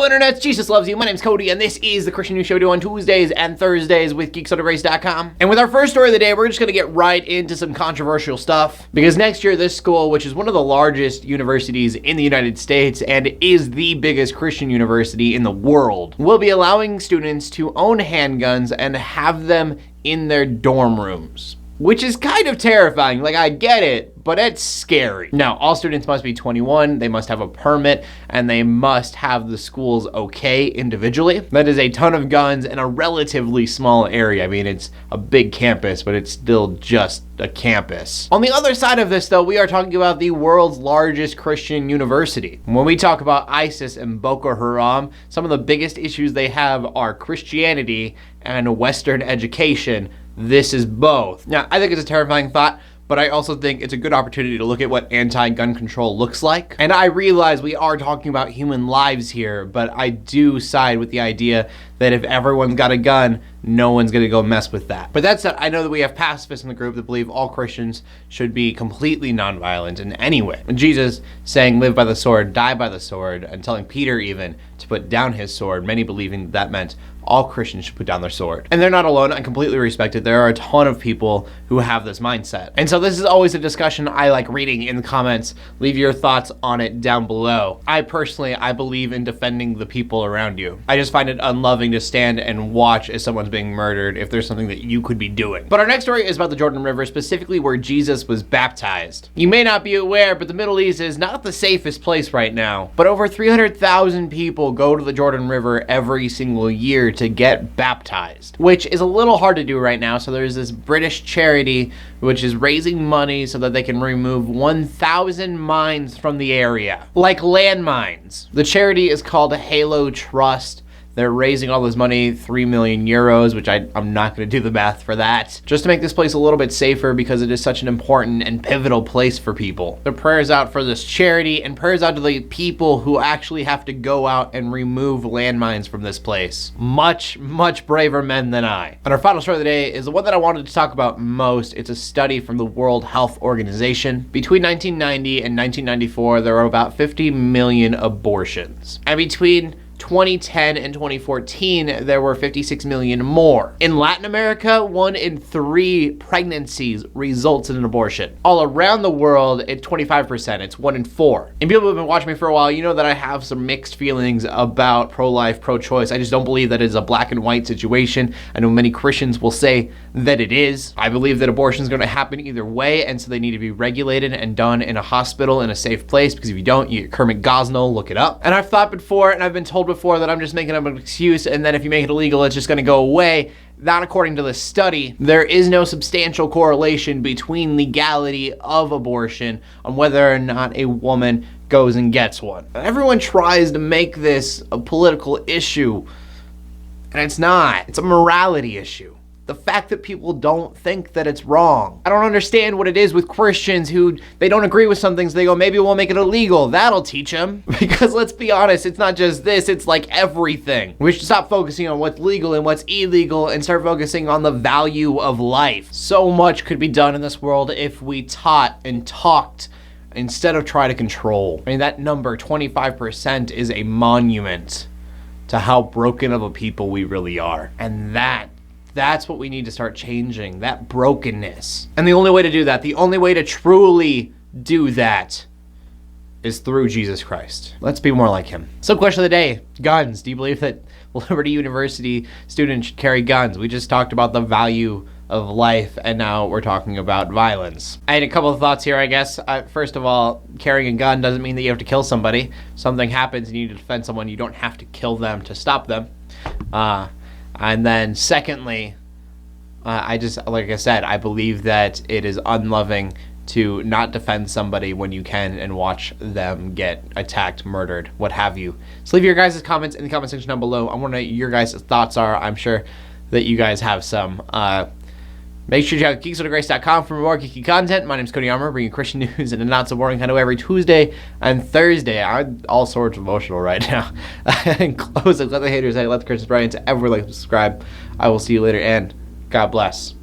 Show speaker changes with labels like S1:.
S1: Hello Internet, Jesus loves you. My name's Cody, and this is the Christian News Show we do on Tuesdays and Thursdays with GeeksOnTheGrace.com. And with our first story of the day, we're just going to get right into some controversial stuff. Because next year, this school, which is one of the largest universities in the United States and is the biggest Christian university in the world, will be allowing students to own handguns and have them in their dorm rooms. Which is kind of terrifying. Like, I get it, but it's scary. Now, all students must be 21, they must have a permit, and they must have the schools okay individually. That is a ton of guns in a relatively small area. I mean, it's a big campus, but it's still just a campus. On the other side of this, though, we are talking about the world's largest Christian university. When we talk about ISIS and Boko Haram, some of the biggest issues they have are Christianity and Western education. This is both. Now, I think it's a terrifying thought, but I also think it's a good opportunity to look at what anti-gun control looks like. And I realize we are talking about human lives here, but I do side with the idea that if everyone's got a gun, no one's gonna go mess with that. But that said, I know that we have pacifists in the group that believe all Christians should be completely nonviolent in any way. And Jesus saying live by the sword, die by the sword, and telling Peter even to put down his sword, many believing that meant all Christians should put down their sword. And they're not alone. I completely respect it. There are a ton of people who have this mindset. And so this is always a discussion I like reading in the comments. Leave your thoughts on it down below. I believe in defending the people around you. I just find it unloving to stand and watch as someone's being murdered if there's something that you could be doing. But our next story is about the Jordan River, specifically where Jesus was baptized. You may not be aware, but the Middle East is not the safest place right now. But over 300,000 people go to the Jordan River every single year to get baptized, which is a little hard to do right now. So there's this British charity which is raising money so that they can remove 1,000 mines from the area, like landmines. The charity is called Halo Trust. They're raising all this money, 3 million euros, which I'm not going to do the math for that, just to make this place a little bit safer because it is such an important and pivotal place for people. The prayers out for this charity and prayers out to the people who actually have to go out and remove landmines from this place. Much, much braver men than I. And our final story of the day is the one that I wanted to talk about most. It's a study from the World Health Organization. Between 1990 and 1994, there were about 50 million abortions. And between 2010 and 2014, there were 56 million more. In Latin America, 1 in 3 pregnancies results in an abortion. All around the world, it's 25%. It's 1 in 4. And people who have been watching me for a while, you know that I have some mixed feelings about pro-life, pro-choice. I just don't believe that it's a black and white situation. I know many Christians will say that it is. I believe that abortion is going to happen either way, and so they need to be regulated and done in a hospital in a safe place, because if you don't, you get Kermit Gosnell, look it up. And I've thought before, and I've been told before that I'm just making up an excuse, and then if you make it illegal, it's just going to go away. Not according to the study. There is no substantial correlation between legality of abortion on whether or not a woman goes and gets one. Everyone tries to make this a political issue, and it's not. It's a morality issue. The fact that people don't think that it's wrong. I don't understand what it is with Christians who they don't agree with some things. They go, maybe we'll make it illegal. That'll teach them. Because let's be honest, it's not just this, it's like everything. We should stop focusing on what's legal and what's illegal and start focusing on the value of life. So much could be done in this world if we taught and talked instead of try to control. I mean, that number, 25%, is a monument to how broken of a people we really are. And that's what we need to start changing, that brokenness. And the only way to do that, the only way to truly do that, is through Jesus Christ. Let's be more like him. So question of the day, guns. Do you believe that Liberty University students should carry guns? We just talked about the value of life, and now we're talking about violence. I had a couple of thoughts here, I guess. First of all, carrying a gun doesn't mean that you have to kill somebody. Something happens and you need to defend someone, you don't have to kill them to stop them. And then secondly, like I said, I believe that it is unloving to not defend somebody when you can and watch them get attacked, murdered, what have you. So leave your guys' comments in the comment section down below. I want to know what your guys' thoughts are. I'm sure that you guys have some. Make sure you have GeeksOnTheGrace.com for more geeky content. My name's Cody Armour, bringing Christian news in a not so boring kind of way every Tuesday and Thursday. I'm all sorts of emotional right now. In closing, let the haters say, let the Christians pray, and to everyone like to subscribe. I will see you later, and God bless.